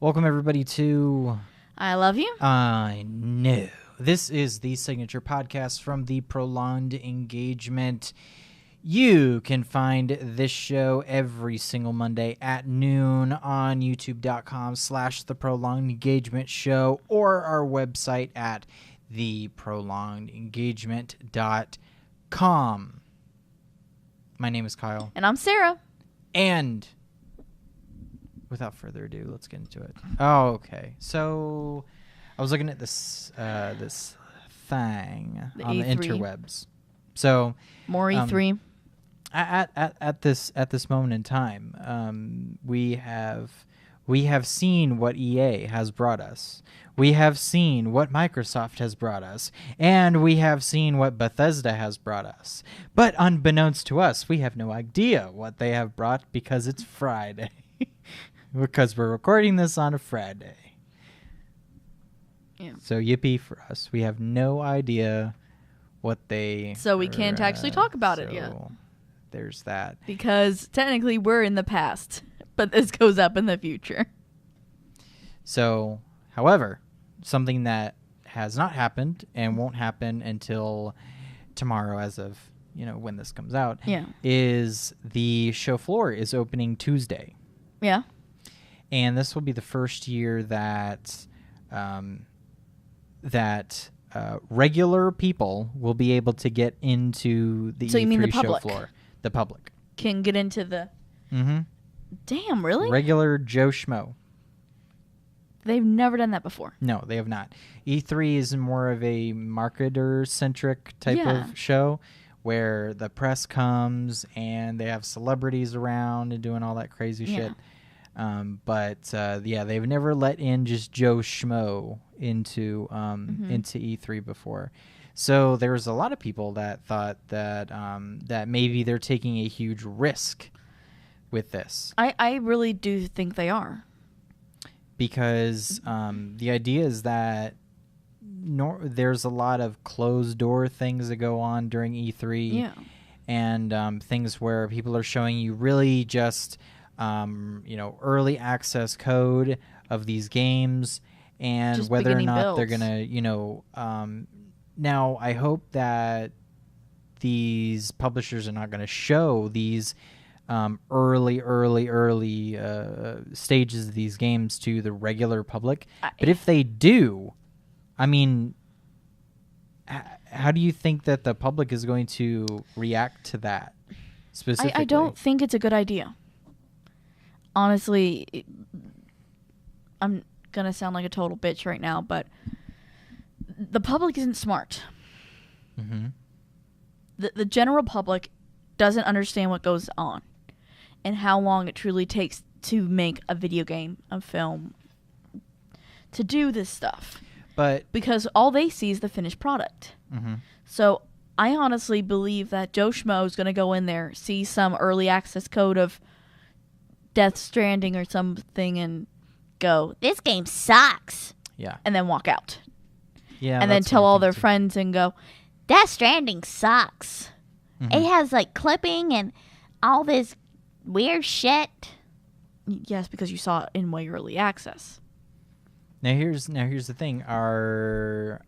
Welcome, everybody, to I Love You. I Know. This is the signature podcast from the Prolonged Engagement. You can find this show every single Monday at noon on youtube.com/The Prolonged Engagement Show or our website at theprolongedengagement.com. My name is Kyle. And I'm Sarah. And without further ado, let's get into it. Oh, okay. So I was looking at this this thing on the interwebs. So more E3. At this moment in time, we have seen what EA has brought us. We have seen what Microsoft has brought us, and we have seen what Bethesda has brought us. But unbeknownst to us, we have no idea what they have brought because it's Friday. Because we're recording this on a Friday. Yeah. So yippee for us. We have no idea what they... So we can't actually talk about it yet. There's that. Because technically we're in the past, but this goes up in the future. So, however, something that has not happened and won't happen until tomorrow as of, when this comes out, is the show floor is opening Tuesday. Yeah. And this will be the first year that regular people will be able to get into the So E3 you mean the show public? floor. The public. Can get into the... Mm-hmm. Damn, really? Regular Joe Schmoe. They've never done that before. No, they have not. E3 is more of a marketer-centric type of show where the press comes and they have celebrities around and doing all that crazy shit. But they've never let in just Joe Schmoe into E3 before. So there's a lot of people that thought that that maybe they're taking a huge risk with this. I really do think they are. Because the idea is that there's a lot of closed door things that go on during E3, and things where people are showing you really just early access code of these games, and just whether or not builds. they're gonna now I hope that these publishers are not going to show these early stages of these games to the regular public. But if they do, I mean, how do you think that the public is going to react to that specifically? I don't think it's a good idea. Honestly, I'm going to sound like a total bitch right now, but the public isn't smart. Mm-hmm. The general public doesn't understand what goes on and how long it truly takes to make a video game, a film, to do this stuff. But because all they see is the finished product. Mm-hmm. So I honestly believe that Joe Schmo is going to go in there, see some early access code of Death Stranding or something, and go, "This game sucks." Yeah. And then walk out. Yeah. And then tell all their friends and go, "Death Stranding sucks. Mm-hmm. It has clipping and all this weird shit." Yes, because you saw it in way early access. Now here's the thing. I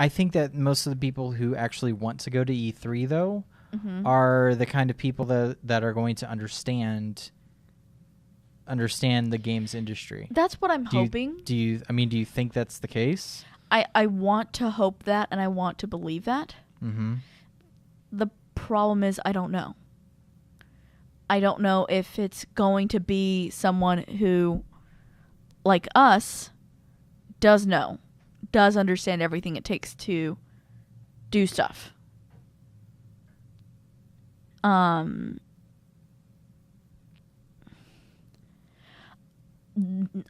think that most of the people who actually want to go to E3 though are the kind of people that are going to understand the games industry. That's what I'm hoping. Do you think that's the case? I want to hope that, and I want to believe that. Mm-hmm. The problem is I don't know. I don't know if it's going to be someone who, like us, does understand everything it takes to do stuff.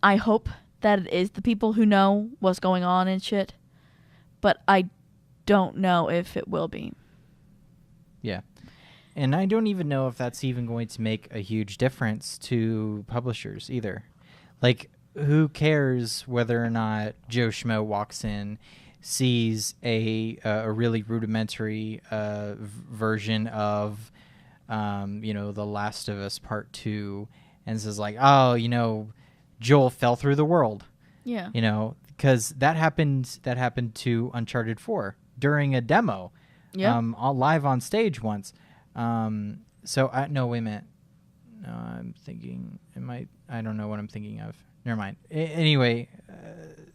I hope that it is the people who know what's going on and shit, but I don't know if it will be. Yeah. And I don't even know if that's even going to make a huge difference to publishers either. Like, who cares whether or not Joe Schmo walks in, sees a really rudimentary version of The Last of Us Part 2, and says like, oh, Joel fell through the world. Yeah. Because that happened to Uncharted 4 during a demo. Yeah. Live on stage once. So no, wait a minute. No, I'm thinking I don't know what I'm thinking of. Never mind. Anyway,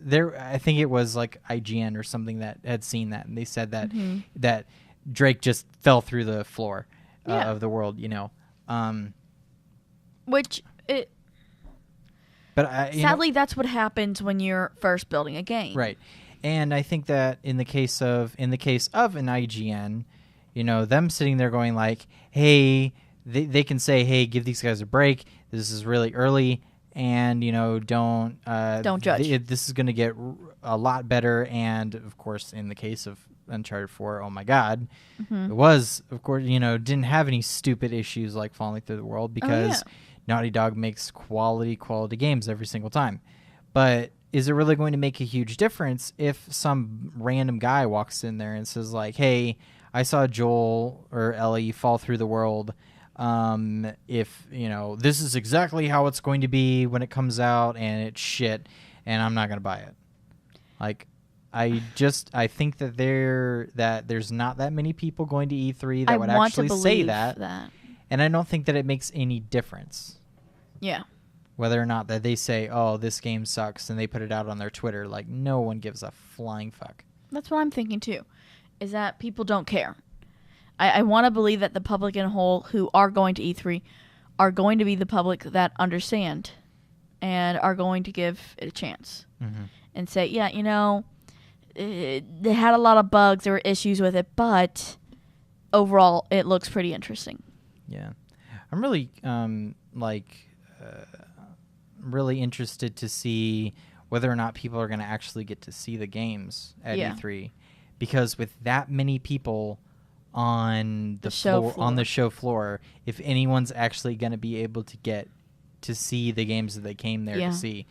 I think it was like IGN or something that had seen that, and they said that that Drake just fell through the floor of the world. Which it. But sadly, that's what happens when you're first building a game. Right. And I think that in the case of an IGN, them sitting there going like, hey, they can say, hey, give these guys a break. This is really early, and don't judge. This is going to get a lot better. And of course, in the case of Uncharted 4, oh my God, it was, of course, didn't have any stupid issues like falling through the world because Naughty Dog makes quality games every single time. But is it really going to make a huge difference if some random guy walks in there and says like, hey, I saw Joel or Ellie fall through the world. If this is exactly how it's going to be when it comes out, and it's shit, and I'm not going to buy it. Like, I think that there's not that many people going to E3 that would actually say that, and I don't think that it makes any difference. Yeah. Whether or not that they say, oh, this game sucks, and they put it out on their Twitter, like, no one gives a flying fuck. That's what I'm thinking, too, is that people don't care. I want to believe that the public in whole who are going to E3 are going to be the public that understand and are going to give it a chance and say, yeah, they had a lot of bugs, there were issues with it, but overall it looks pretty interesting. Yeah. I'm really, really interested to see whether or not people are going to actually get to see the games at E3, because with that many people on the show floor, if anyone's actually going to be able to get to see the games that they came there to see.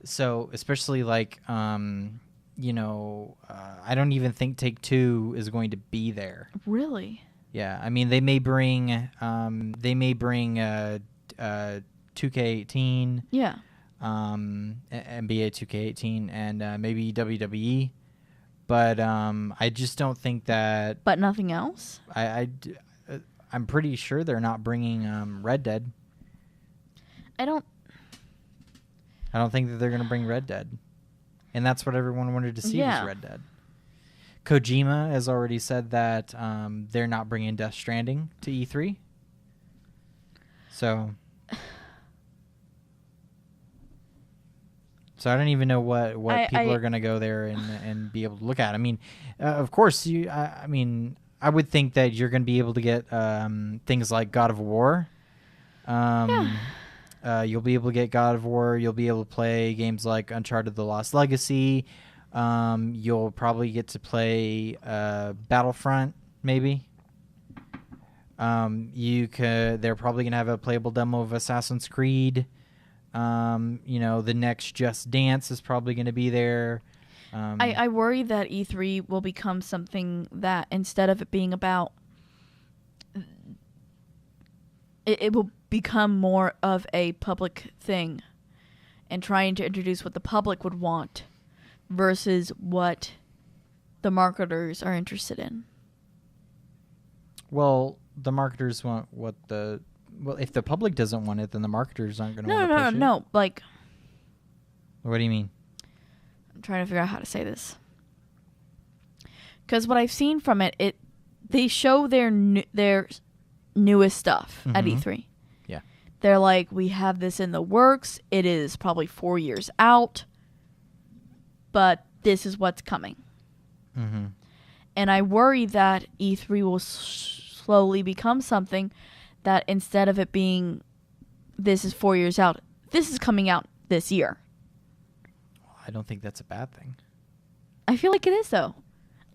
So especially like I don't even think Take-Two is going to be there. Really? Yeah, I mean they may bring 2K18. Yeah. NBA 2K18 and maybe WWE. But I just don't think that. But nothing else? I'm pretty sure they're not bringing Red Dead. I don't think that they're going to bring Red Dead. And that's what everyone wanted to see was Red Dead. Kojima has already said that they're not bringing Death Stranding to E3. So I don't even know what people are going to go there and be able to look at. I mean, of course, I would think that you're going to be able to get things like God of War. You'll be able to get God of War. You'll be able to play games like Uncharted: The Lost Legacy. You'll probably get to play Battlefront, maybe. They're probably going to have a playable demo of Assassin's Creed. The next Just Dance is probably going to be there. I worry that E3 will become something that instead of it being about, it will become more of a public thing and trying to introduce what the public would want versus what the marketers are interested in. Well, the marketers want what the... Well, if the public doesn't want it, then the marketers aren't going to want to push it. No. Like, what do you mean? I'm trying to figure out how to say this. Because what I've seen from it, they show their newest stuff at E3. Yeah. They're like, we have this in the works. It is probably 4 years out, but this is what's coming. Mm-hmm. And I worry that E3 will slowly become something that instead of it being, this is 4 years out, this is coming out this year. I don't think that's a bad thing. I feel like it is, though.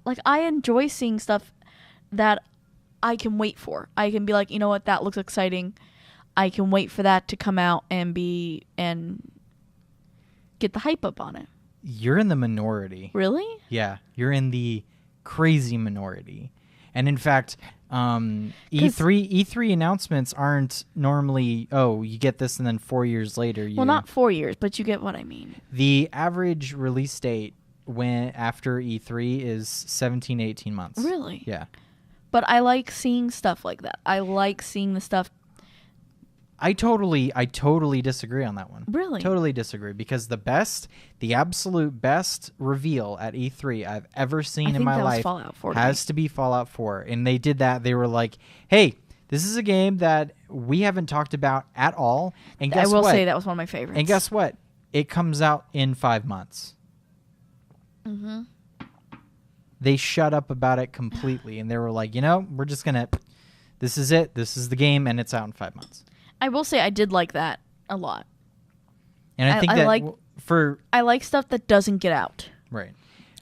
Like, I enjoy seeing stuff that I can wait for. I can be like, you know what, that looks exciting. I can wait for that to come out and get the hype up on it. You're in the minority. Really? Yeah, you're in the crazy minority. And in fact, E3 announcements aren't normally, oh, you get this and then 4 years later. Well, not 4 years, but you get what I mean. The average release date after E3 is 17, 18 months. Really? Yeah. But I like seeing stuff like that. I like seeing the stuff. I totally disagree on that one. Really? Totally disagree, because the absolute best reveal at E3 I've ever seen in my life has to be Fallout 4. And they did that. They were like, hey, this is a game that we haven't talked about at all. And guess what? I will say that was one of my favorites. And guess what? It comes out in 5 months. Mm-hmm. They shut up about it completely. And they were like, we're just going to, this is it. This is the game. And it's out in 5 months. I will say I did like that a lot. And I think I like stuff that doesn't get out. Right.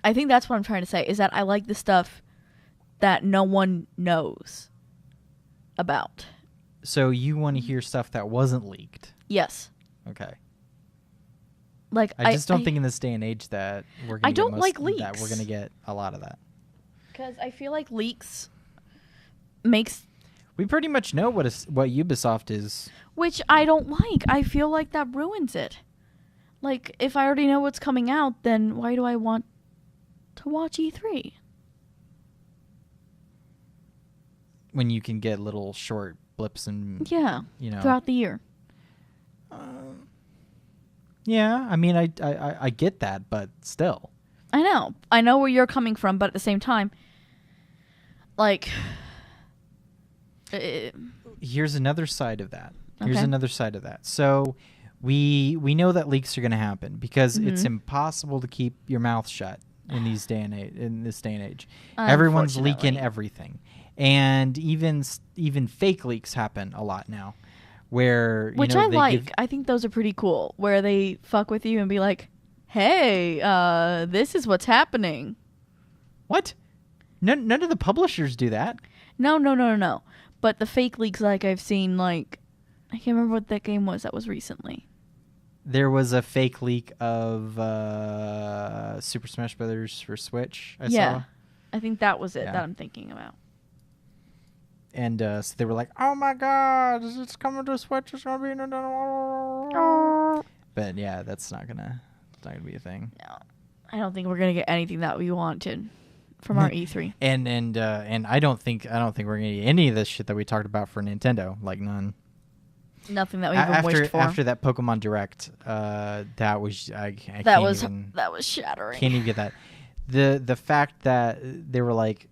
I think that's what I'm trying to say, is that I like the stuff that no one knows about. So you want to hear stuff that wasn't leaked? Yes. Okay. Like I just don't think in this day and age that we're going to leaks. That we're going to get a lot of that. Because I feel like leaks makes... We pretty much know what Ubisoft is. Which I don't like. I feel like that ruins it. Like, if I already know what's coming out, then why do I want to watch E3? When you can get little short blips and... Yeah, throughout the year. Yeah, I mean, I get that, but still. I know where you're coming from, but at the same time, like... Here's another side of that. So we know that leaks are going to happen because it's impossible to keep your mouth shut in this day and age. Everyone's leaking everything, and even fake leaks happen a lot now. Which I like. I think those are pretty cool. Where they fuck with you and be like, "Hey, this is what's happening." What? None of the publishers do that. No. But the fake leaks, like I've seen, like I can't remember what that game was that was recently. There was a fake leak of Super Smash Brothers for Switch. I saw. I think that was it that I'm thinking about. And so they were like, "Oh my God, it's coming to Switch! It's gonna be Nintendo." But yeah, that's not gonna be a thing. No, I don't think we're gonna get anything that we wanted from our E3. And I don't think we're gonna get any of this shit that we talked about for Nintendo. Like none. Nothing that we even wished for. After that Pokemon Direct, that was that was shattering. Can't even get that. The fact that they were like,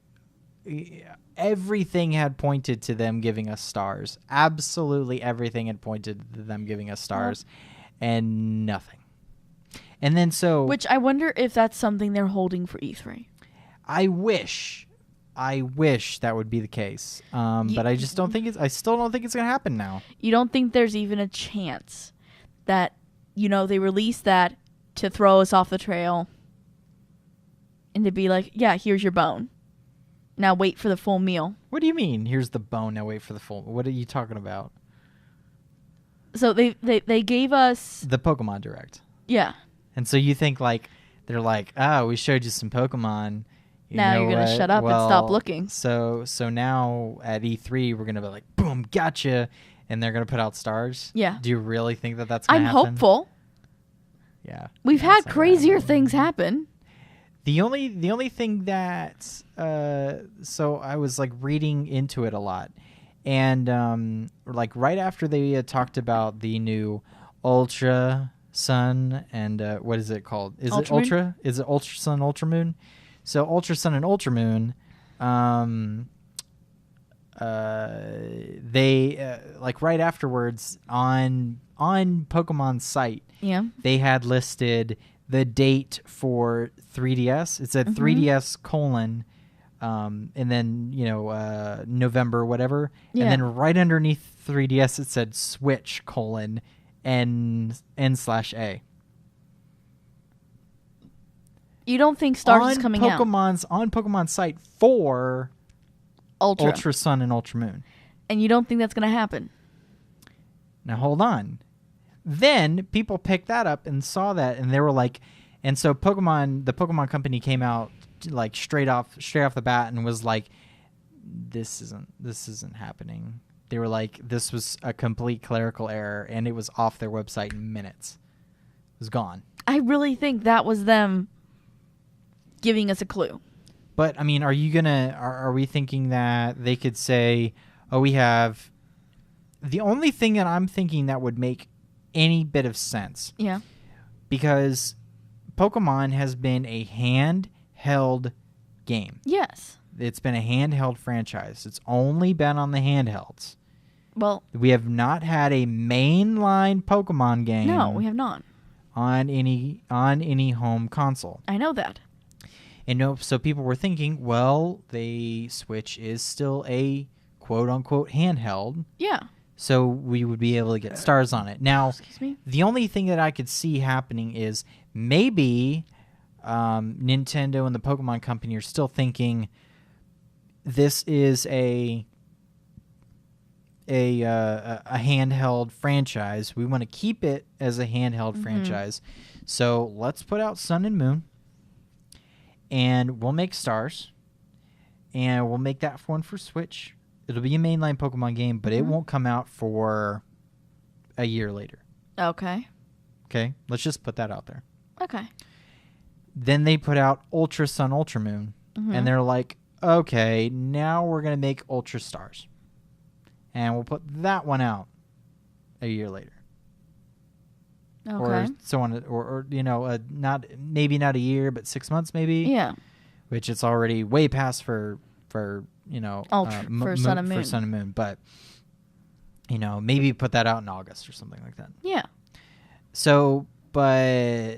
everything had pointed to them giving us stars. Absolutely everything had pointed to them giving us stars, and nothing. And then which I wonder if that's something they're holding for E3. I wish that would be the case. But I just don't think I still don't think it's going to happen now. You don't think there's even a chance that, they release that to throw us off the trail and to be like, yeah, here's your bone. Now wait for the full meal. What do you mean? Here's the bone. Now wait for the full. What are you talking about? So they gave us the Pokemon Direct. Yeah. And so you think they're like, oh, we showed you some Pokemon. Now you're going to shut up and stop looking. So now at E3, we're going to be like, boom, gotcha. And they're going to put out stars? Yeah. Do you really think that that's going to happen? I'm hopeful. Yeah. We've had crazier things happen. The only thing that... so I was reading into it a lot. And right after they talked about the new Ultra Sun and what is it called? Is it Ultra? Is it Ultra Sun, Ultra Moon? So Ultra Sun and Ultra Moon, they right afterwards on Pokemon's site, they had listed the date for 3DS. It said 3DS : and then November whatever, and then right underneath 3DS it said Switch : N/A. You don't think Stars is coming out? On Pokemon's site for Ultra Sun and Ultra Moon. And you don't think that's going to happen? Now, hold on. Then people picked that up and saw that, and they were like... And so the Pokemon company came out straight off the bat and was like, this isn't happening. They were like, this was a complete clerical error, and it was off their website in minutes. It was gone. I really think that was them giving us a clue. But I mean, are we thinking that they could say, oh, we have the only thing that I'm thinking that would make any bit of sense. Yeah. Because Pokemon has been a handheld game. Yes. It's been a handheld franchise. It's only been on the handhelds. Well, we have not had a mainline Pokemon game. No, we have not. On any home console. I know that. And so people were thinking, well, the Switch is still a quote-unquote handheld. Yeah. So we would be able to get stars on it. Now, Excuse me? The only thing that I could see happening is maybe Nintendo and the Pokemon Company are still thinking this is a handheld franchise. We want to keep it as a handheld franchise. So let's put out Sun and Moon. And we'll make stars. And we'll make that one for Switch. It'll be a mainline Pokemon game, but it won't come out for a year later. Okay. Okay? Let's just put that out there. Okay. Then they put out Ultra Sun, Ultra Moon. And they're like, okay, now we're going to make Ultra Stars. And we'll put that one out a year later. Okay. Or so on, or maybe not a year, but 6 months maybe. Yeah. Which it's already way past for for Sun and Moon. For Sun and Moon, but maybe put that out in August or something like that. Yeah. So, but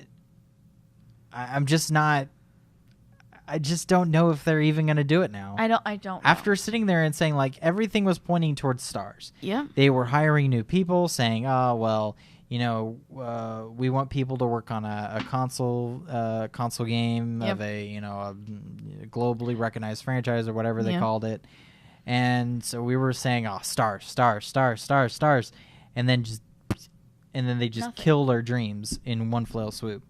I'm just not. I just don't know if they're even going to do it now. I don't know. After sitting there and saying like everything was pointing towards stars. Yeah. They were hiring new people, saying, "Oh well, we want people to work on a console game of a globally recognized franchise or whatever they called it." And so we were saying, "Oh, stars, stars, stars, stars, stars," and then they just killed our dreams in one fell swoop,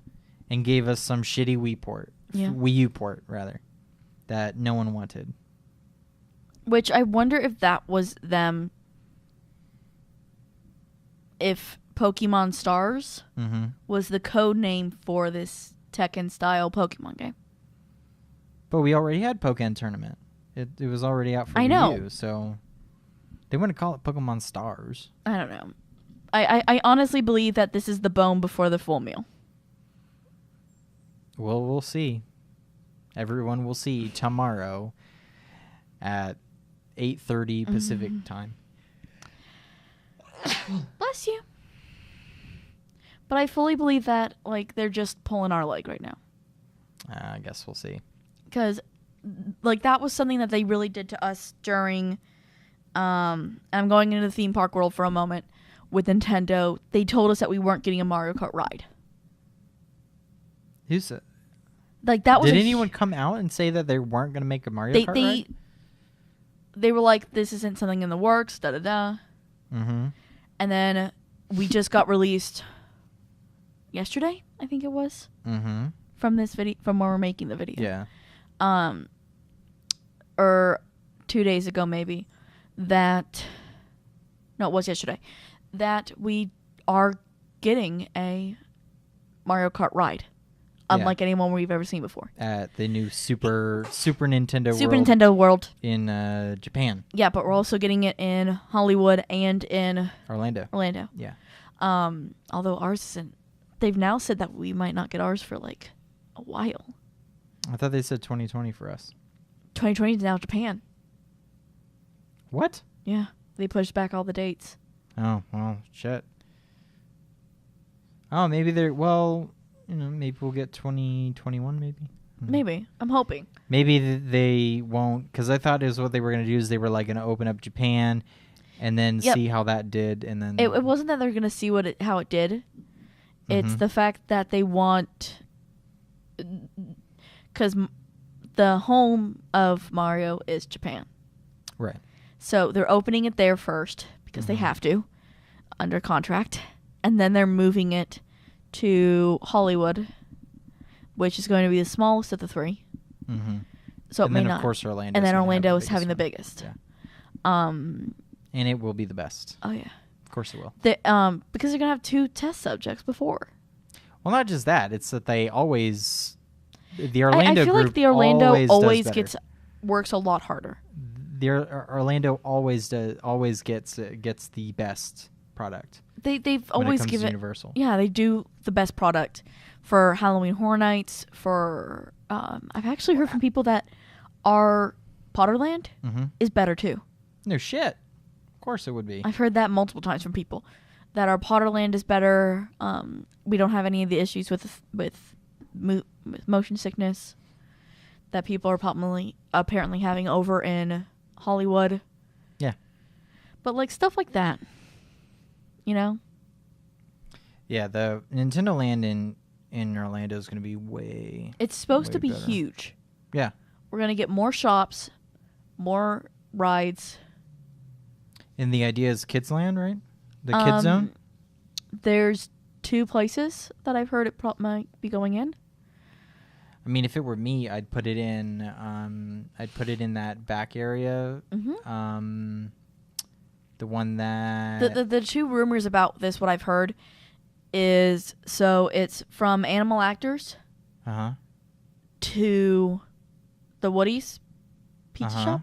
and gave us some shitty Wii U port rather, that no one wanted. Which I wonder if that was them. If Pokemon Stars was the code name for this Tekken-style Pokemon game. But we already had Pokken Tournament. It was already out for Wii U, so they wouldn't call it Pokemon Stars. I don't know. I honestly believe that this is the bone before the full meal. Well, we'll see. Everyone will see tomorrow at 8:30 Pacific time. Bless you. But I fully believe that they're just pulling our leg right now. I guess we'll see. Because that was something that they really did to us during I'm going into the theme park world for a moment with Nintendo. They told us that we weren't getting a Mario Kart ride. Who said? That was. Did anyone come out and say that they weren't going to make a Mario Kart ride? They were like, this isn't something in the works, da-da-da. Mm-hmm. And then we just got released yesterday, I think it was. Mm-hmm. From this video, from where we're making the video. Yeah. Or 2 days ago maybe, it was yesterday, that we are getting a Mario Kart ride. Unlike anyone we've ever seen before. At the new Super Nintendo Nintendo World. In Japan. Yeah, but we're also getting it in Hollywood and in Orlando. Yeah. Although ours isn't. They've now said that we might not get ours for a while. I thought they said 2020 for us. 2020 is now Japan. What? Yeah. They pushed back all the dates. Oh, well, shit. Oh, maybe they're... Well... maybe we'll get 2021, maybe. Maybe. I'm hoping. Maybe they won't, because I thought is what they were going to do is they were going to open up Japan and then see how that did, and then... It wasn't that they're going to see how it did. It's the fact that they want... Because the home of Mario is Japan. Right. So they're opening it there first, because they have to, under contract. And then they're moving it to Hollywood, which is going to be the smallest of the three. So and it may then not. Of course, Orlando. And then Orlando is having the biggest. Yeah. And it will be the best. Oh yeah. Of course it will. Because they're gonna have 2 test subjects before. Well, not just that. It's that they always the Orlando I feel group like the Orlando always gets works a lot harder. The Orlando always gets the best product. They've always given Universal. Yeah, they do the best product for Halloween Horror Nights. For I've actually heard from people that our Potterland is better too. No shit. Of course it would be. I've heard that multiple times from people that our Potterland is better. We don't have any of the issues with motion sickness that people are apparently having over in Hollywood. Yeah. But like stuff like that. You know? Yeah, the Nintendo Land in Orlando is going to be way. It's supposed to be better. huge. Yeah. We're going to get more shops, more rides. And the idea is Kids Land, right? The Kids Zone? There's 2 places that I've heard it might be going in. I mean, if it were me, I'd put it in that back area. Mm-hmm. The one that the 2 rumors about this, what I've heard, is so it's from Animal Actors to the Woody's pizza shop.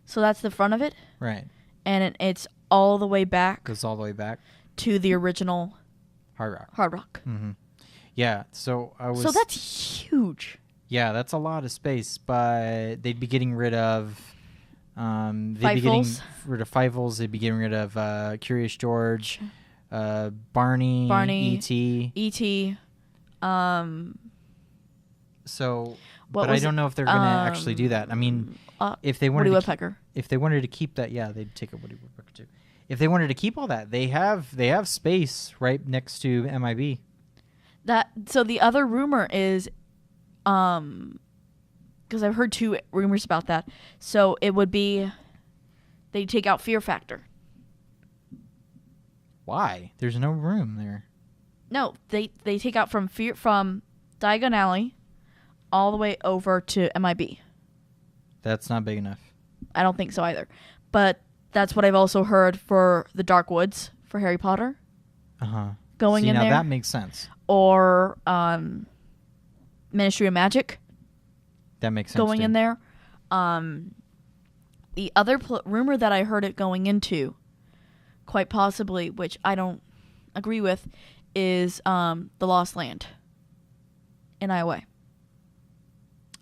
So that's the front of it. Right. And it's all the way back. Goes all the way back to the original Hard Rock. Mm-hmm. Yeah. So that's huge. Yeah, that's a lot of space, but they'd be getting rid of. They'd be getting rid of Fievel's. They'd be getting rid of Curious George, Barney, E.T. E.T. So, but I don't know if they're going to actually do that. I mean, if they wanted to keep that, yeah, they'd take a Woody Woodpecker too. If they wanted to keep all that, they have space right next to MIB. So the other rumor is, because I've heard 2 rumors about that. So it would be they take out Fear Factor. Why? There's no room there. No, they take out from Diagon Alley all the way over to MIB. That's not big enough. I don't think so either. But that's what I've also heard for the Dark Woods for Harry Potter. Going in there. Now that makes sense. Or Ministry of Magic. That makes sense. Going in there. The other rumor that I heard it going into, quite possibly, which I don't agree with, is the Lost Land in Iowa.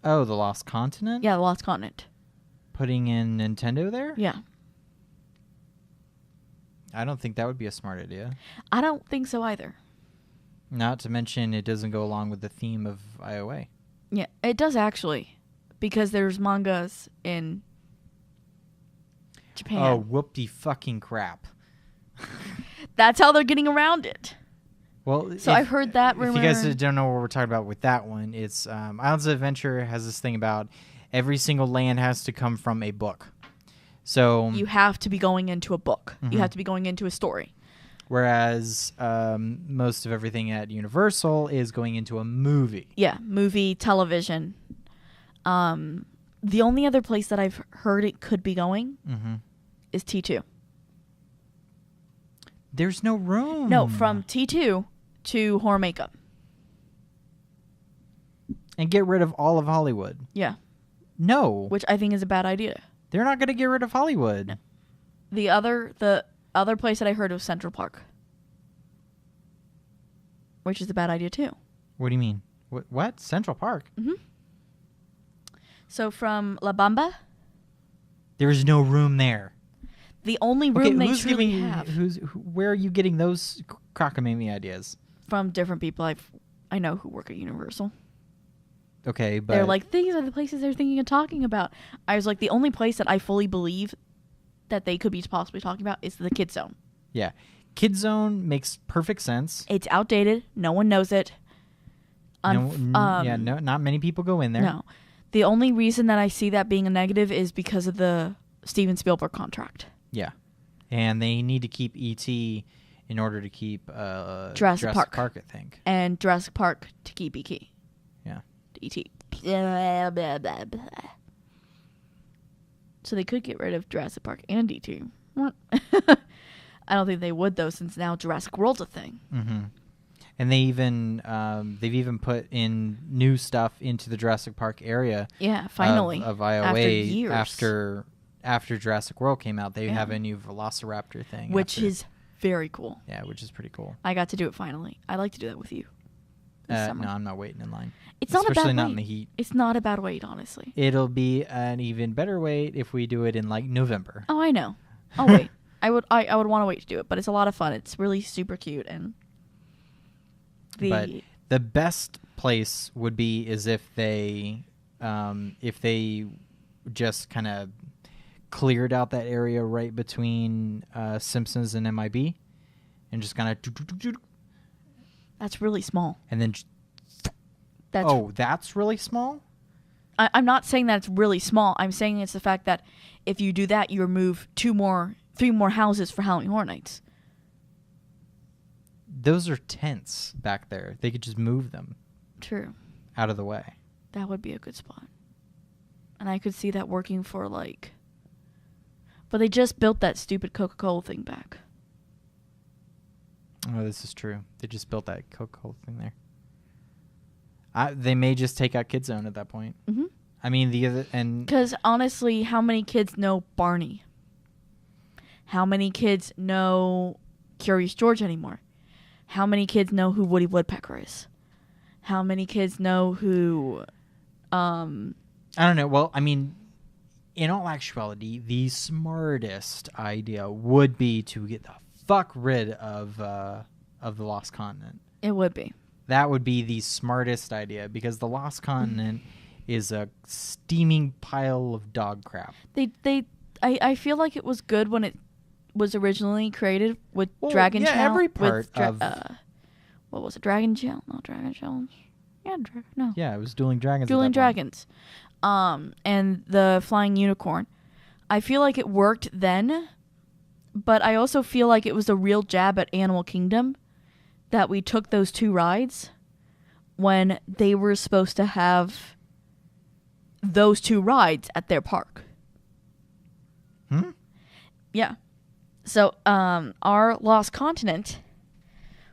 Oh, the Lost Continent? Yeah, the Lost Continent. Putting in Nintendo there? Yeah. I don't think that would be a smart idea. I don't think so either. Not to mention it doesn't go along with the theme of Iowa. Yeah, it does actually. Because there's mangas in Japan. Oh, whoopty fucking crap. That's how they're getting around it. Well, so I've heard that rumor. If you guys don't know what we're talking about with that one, it's Islands of Adventure has this thing about every single land has to come from a book. So you have to be going into a book. You have to be going into a story. Whereas most of everything at Universal is going into a movie. Yeah, movie, television. The only other place that I've heard it could be going is T2. There's no room. No, from T2 to Horror Makeup. And get rid of all of Hollywood. Yeah. No. Which I think is a bad idea. They're not going to get rid of Hollywood. No. The other place that I heard was Central Park. Which is a bad idea too. What do you mean? What? Central Park? So from La Bamba, there's no room there. The only room they truly have. Where are you getting those cockamamie ideas? From different people I know who work at Universal. Okay, but they're like, these are the places they're thinking of talking about. I was like, the only place that I fully believe that they could be possibly talking about is the Kids Zone. Yeah. Kids Zone makes perfect sense. It's outdated. No one knows it. Not many people go in there. No. The only reason that I see that being a negative is because of the Steven Spielberg contract. Yeah. And they need to keep E.T. in order to keep Jurassic Park, I think. And Jurassic Park to keep E.T. Yeah. E.T. So they could get rid of Jurassic Park and D2. What? I don't think they would, though, since now Jurassic World's a thing. Mm-hmm. And they've even put in new stuff into the Jurassic Park area. Yeah, finally. Of IOA after years. After Jurassic World came out, they have a new Velociraptor thing. Which is very cool. Yeah, which is pretty cool. I got to do it finally. I'd like to do that with you. No, I'm not waiting in line. It's not a bad wait. Especially not in the heat. It's not a bad wait, honestly. It'll be an even better wait if we do it in like November. Oh, I know. I'll wait. I would want to wait to do it, but it's a lot of fun. It's really super cute and but the best place would be is if they just kind of cleared out that area right between Simpsons and MIB and just kind of that's really small. And then that's really small? I'm not saying that it's really small. I'm saying it's the fact that if you do that, you remove 3 more houses for Halloween Horror Nights. Those are tents back there. They could just move them. True. Out of the way. That would be a good spot. And I could see that working for but they just built that stupid Coca-Cola thing back. Oh, this is true. They just built that Coca-Cola thing there. They may just take out Kid Zone at that point. Mm-hmm. I mean, because honestly, how many kids know Barney? How many kids know Curious George anymore? How many kids know who Woody Woodpecker is? How many kids know who... I don't know. Well, I mean, in all actuality, the smartest idea would be to get the fuck rid of the Lost Continent. It would be. That would be the smartest idea because the Lost Continent is a steaming pile of dog crap. I feel like it was good when it was originally created with Dragon Challenge. Yeah, every part of... what was it? Dragon Challenge? No, Dragon Challenge. Yeah, no. Yeah, it was Dueling Dragons. Dueling Dragons. And the Flying Unicorn. I feel like it worked then, but I also feel like it was a real jab at Animal Kingdom that we took those 2 rides when they were supposed to have those 2 rides at their park. Yeah. So, our Lost Continent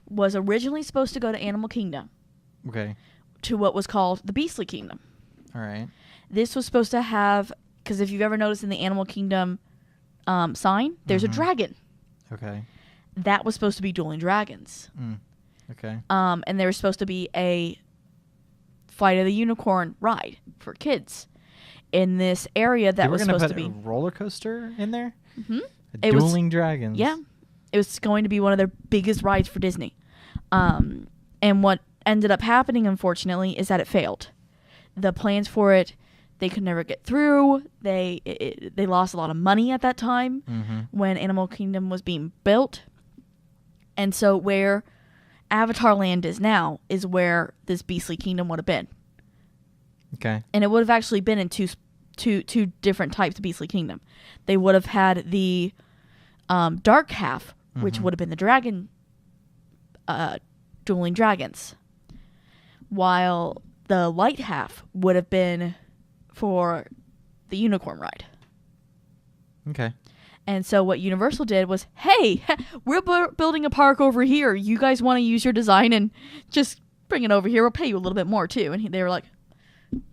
was originally supposed to go to Animal Kingdom. Okay. To what was called the Beastly Kingdom. All right. This was supposed to have, because if you've ever noticed in the Animal Kingdom sign, there's a dragon. Okay. That was supposed to be Dueling Dragons. Okay. And there was supposed to be a Flight of the Unicorn ride for kids in this area that was supposed to be a roller coaster in there. Mm-hmm. Dueling Dragons. Yeah, it was going to be one of their biggest rides for Disney. And what ended up happening, unfortunately, is that it failed. The plans for it, they could never get through. They lost a lot of money at that time when Animal Kingdom was being built. And so where Avatar Land is now is where this Beastly Kingdom would have been. Okay. And it would have actually been in two different types of Beastly Kingdom. They would have had the dark half, which would have been the dragon, Dueling Dragons, while the light half would have been for the unicorn ride. Okay. And so what Universal did was, hey, we're building a park over here. You guys want to use your design and just bring it over here. We'll pay you a little bit more, too. And they were like,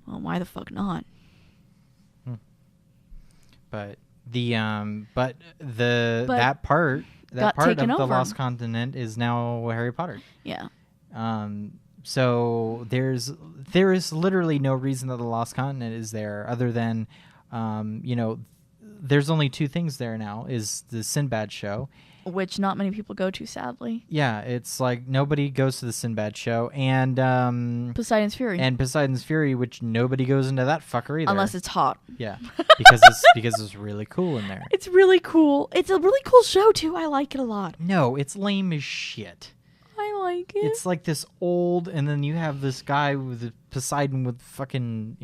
well, why the fuck not? But that part of the Lost Continent is now Harry Potter. Yeah. So there is literally no reason that the Lost Continent is there other than, there's only 2 things there now is the Sinbad show. Which not many people go to, sadly. Yeah, it's like nobody goes to the Sinbad show and Poseidon's Fury. And Poseidon's Fury, which nobody goes into that fucker either. Unless it's hot. Yeah. Because it's really cool in there. It's really cool. It's a really cool show too. I like it a lot. No, it's lame as shit. I like it. It's like this old, and then you have this guy with Poseidon with fucking,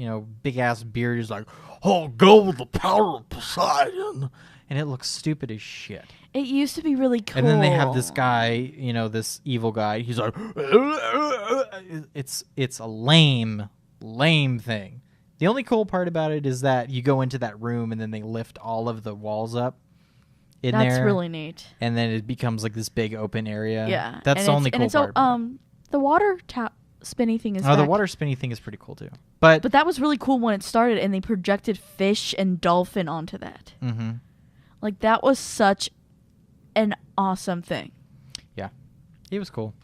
big ass beard. He's like, "Oh, go with the power of Poseidon," and it looks stupid as shit. It used to be really cool. And then they have this guy, this evil guy. He's like, it's a lame thing. The only cool part about it is that you go into that room and then they lift all of the walls up in there. That's really neat. And then it becomes like this big open area. Yeah. That's the only cool part. The water spinny thing is the water spinny thing is pretty cool too. But that was really cool when it started and they projected fish and dolphin onto that. Mm-hmm. Like, that was such an awesome thing. Yeah. It was cool.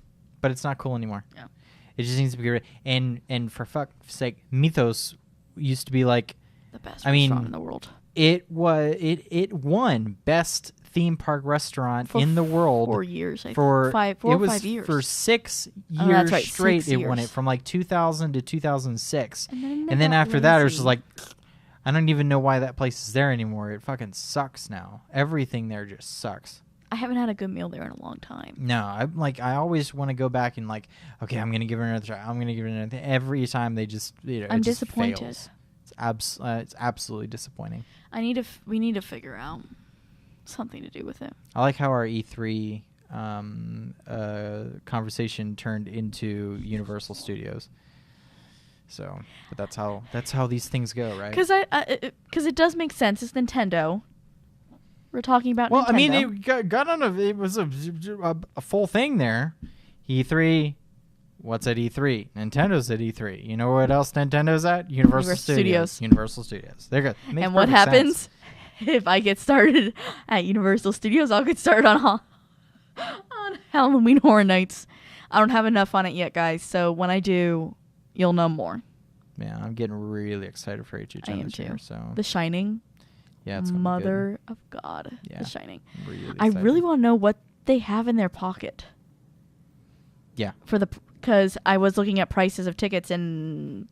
But it's not cool anymore. Yeah. It just needs to be and for fuck's sake, Mythos used to be like the best restaurant in the world. It won best theme park restaurant in the world 4 years. For 5 or 5 years. For 6 years right, straight. 6 it years. won it from like 2000 to 2006, and then after that it was just like, I don't even know why that place is there anymore. It fucking sucks now. Everything there just sucks. I haven't had a good meal there in a long time. No, I always want to go back and like, okay, I'm gonna give it another try. I'm gonna give it another. Every time they just, I'm disappointed. Fails. It's absolutely disappointing. We need to figure out something to do with it. I like how our E3 conversation turned into Universal Studios. So, but that's how these things go, right? Because it does make sense. It's Nintendo. We're talking about Nintendo. I mean, it got on it was a full thing there. E3. What's at E3? Nintendo's at E3. You know what else Nintendo's at? Universal Studios. Universal Studios. They're good. And what happens if I get started at Universal Studios? I'll get started on Halloween Horror Nights. I don't have enough on it yet, guys. So when I do, you'll know more. Yeah, I'm getting really excited for HHN this year. So The Shining. Yeah, it's Mother of God. Yeah, The Shining. Really I really want to know what they have in their pocket. Yeah. Because I was looking at prices of tickets, and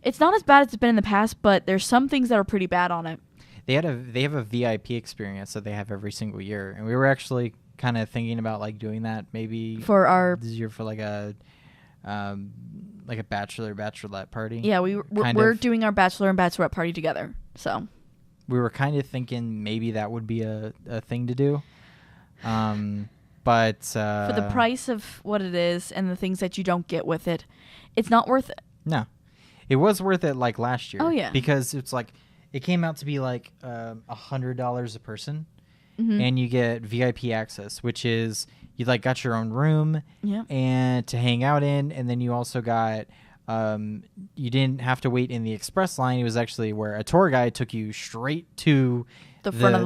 it's not as bad as it's been in the past, but there's some things that are pretty bad on it. They have a VIP experience that they have every single year, and we were actually kind of thinking about like doing that maybe for this year for like a bachelorette party. Yeah, we're doing our bachelor and bachelorette party together. So we were kind of thinking maybe that would be a thing to do. But for the price of what it is and the things that you don't get with it, it's not worth it. No. It was worth it like last year. Oh, yeah. Because it's like, it came out to be like $100 a person. Mm-hmm. And you get VIP access, which is you like got your own room and to hang out in. And then you also got, you didn't have to wait in the express line. It was actually where a tour guide took you straight to the front of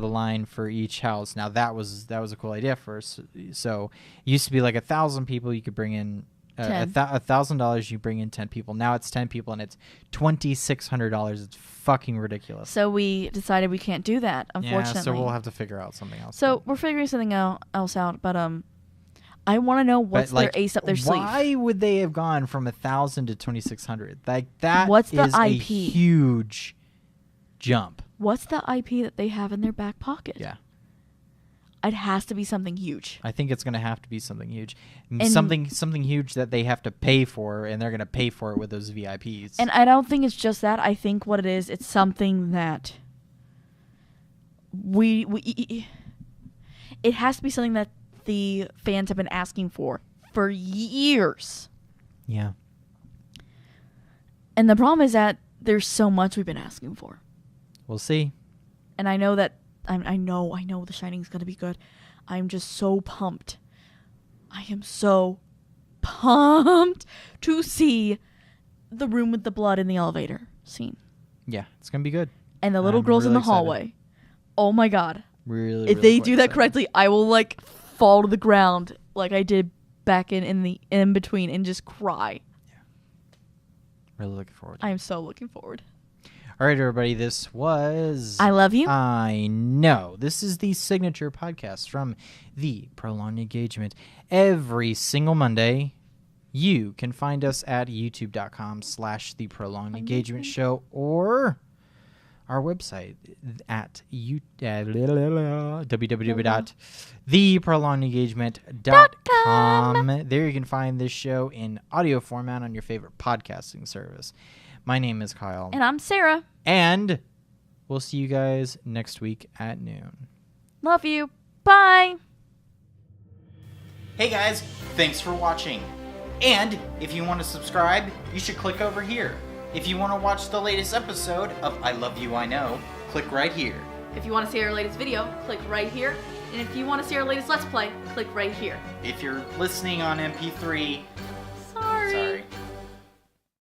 the line for each house. Now that was a cool idea for us. So it used to be like 1,000 people you could bring in $1,000 you bring in 10 people. Now it's 10 people and it's $2,600. It's fucking ridiculous. So we decided we can't do that, unfortunately. Yeah, so we'll have to figure out something else. So we're figuring something else out, but I want to know what's their ace up their sleeve. Why would they have gone from 1,000 to 2,600? Like that what's the is IP? A huge jump. What's the IP that they have in their back pocket? Yeah. It has to be something huge. I think it's going to have to be something huge. And something huge that they have to pay for, and they're going to pay for it with those VIPs. And I don't think it's just that. I think what it is, it's something that it has to be something that the fans have been asking for years. Yeah. And the problem is that there's so much we've been asking for. We'll see. And I know that I know The Shining's going to be good. I'm just so pumped. I am so pumped to see the room with the blood in the elevator scene. Yeah, it's going to be good. And the little girls in the hallway. Oh my God. Really, if they do that correctly, I will like fall to the ground like I did back in the in between and just cry. Yeah. Really looking forward to it. I am so looking forward. All right, everybody, this was... I Love You. I Know. This is the signature podcast from The Prolonged Engagement. Every single Monday, you can find us at youtube.com/The Prolonged Engagement Show or our website at www.theprolongedengagement.com. There you can find this show in audio format on your favorite podcasting service. My name is Kyle. And I'm Sarah. And we'll see you guys next week at noon. Love you. Bye. Hey guys, thanks for watching. And if you want to subscribe, you should click over here. If you want to watch the latest episode of I Love You, I Know, click right here. If you want to see our latest video, click right here. And if you want to see our latest Let's Play, click right here. If you're listening on MP3,